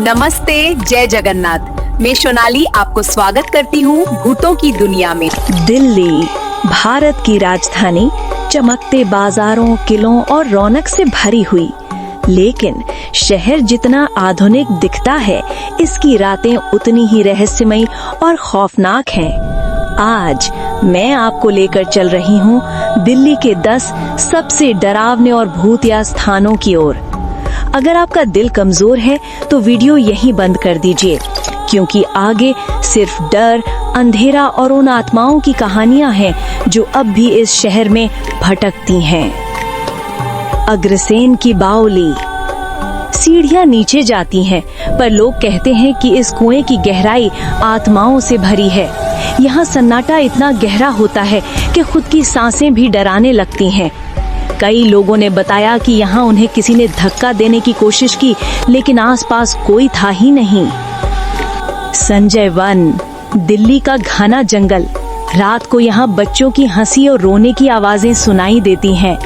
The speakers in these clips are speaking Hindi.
नमस्ते, जय जगन्नाथ। मैं सोनाली आपको स्वागत करती हूँ भूतों की दुनिया में। दिल्ली, भारत की राजधानी, चमकते बाजारों, किलों और रौनक से भरी हुई। लेकिन शहर जितना आधुनिक दिखता है, इसकी रातें उतनी ही रहस्यमयी और खौफनाक हैं। आज मैं आपको लेकर चल रही हूँ दिल्ली के 10 सबसे डरावने और भूतिया स्थानों की ओर। अगर आपका दिल कमजोर है तो वीडियो यहीं बंद कर दीजिए, क्योंकि आगे सिर्फ डर, अंधेरा और उन आत्माओं की कहानियां हैं जो अब भी इस शहर में भटकती हैं। अग्रसेन की बावली। सीढ़ियां नीचे जाती हैं, पर लोग कहते हैं कि इस कुएं की गहराई आत्माओं से भरी है। यहाँ सन्नाटा इतना गहरा होता है कि खुद की सांसें भी डराने लगती हैं। कई लोगों ने बताया कि यहाँ उन्हें किसी ने धक्का देने की कोशिश की, लेकिन आसपास कोई था ही नहीं। संजय वन, दिल्ली का घना जंगल। रात को यहाँ बच्चों की हंसी और रोने की आवाजें सुनाई देती हैं।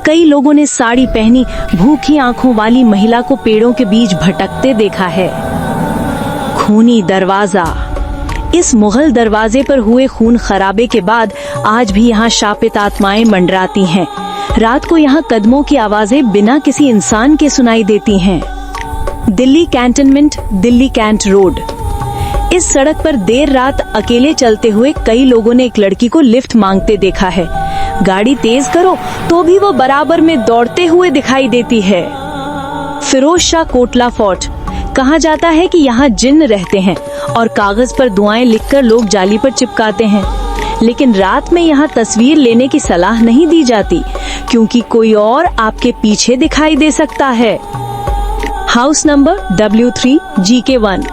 कई लोगों ने साड़ी पहनी भूखी आंखों वाली महिला को पेड़ों के बीच भटकते देखा है। खूनी दरवाजा। इस मुगल दरवाजे पर हुए खून खराबे के बाद आज भी यहाँ शापित आत्माएं मंडराती हैं। रात को यहाँ कदमों की आवाजें बिना किसी इंसान के सुनाई देती हैं। Delhi cantonment, Delhi cantt road. इस सड़क पर देर रात अकेले चलते हुए कई लोगों ने एक लड़की को लिफ्ट मांगते देखा है। गाड़ी तेज करो तो भी वो बराबर में दौड़ते हुए दिखाई देती है। फिरोज शाह कोटला फोर्ट। कहा जाता है कि यहाँ जिन्न रहते हैं और कागज पर दुआएं लिखकर लोग जाली पर चिपकाते हैं, लेकिन रात में यहाँ तस्वीर लेने की सलाह नहीं दी जाती, क्योंकि कोई और आपके पीछे दिखाई दे सकता है। House number W3 GK1।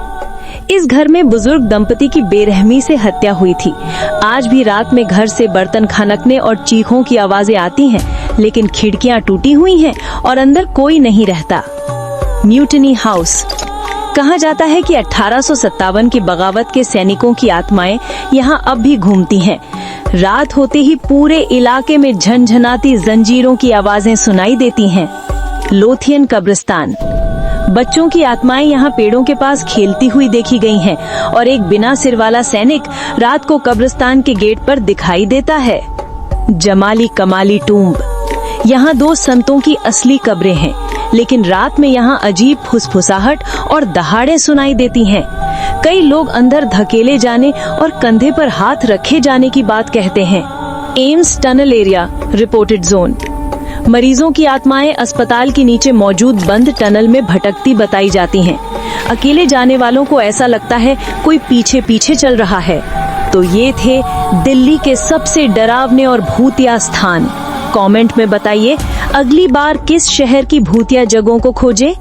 इस घर में बुजुर्ग दंपति की बेरहमी से हत्या हुई थी। आज भी रात में घर से बर्तन खनकने और चीखों की आवाजें आती हैं, लेकिन खिड़कियां टूटी हुई हैं और अंदर कोई नहीं रहता। Mutiny house. कहा जाता है कि 1857 की बगावत के सैनिकों की आत्माएं यहाँ अब भी घूमती हैं। रात होते ही पूरे इलाके में झनझनाती जंजीरों की आवाजें सुनाई देती हैं। लोथियन कब्रिस्तान। बच्चों की आत्माएं यहाँ पेड़ों के पास खेलती हुई देखी गई हैं और एक बिना सिर वाला सैनिक रात को कब्रिस्तान के गेट पर दिखाई देता है। जमाली कमाली टूम्ब। यहाँ 2 संतों की असली कब्रें हैं, लेकिन रात में यहाँ अजीब फुसफुसाहट और दहाड़े सुनाई देती हैं। कई लोग अंदर धकेले जाने और कंधे पर हाथ रखे जाने की बात कहते हैं। AIIMS tunnel area, reported zone. मरीजों की आत्माएं अस्पताल के नीचे मौजूद बंद टनल में भटकती बताई जाती हैं। अकेले जाने वालों को ऐसा लगता है कोई पीछे पीछे चल रहा है। तो ये थे दिल्ली के सबसे डरावने और भूतिया स्थान। कमेंट में बताइए अगली बार किस शहर की भूतिया जगहों को खोजें।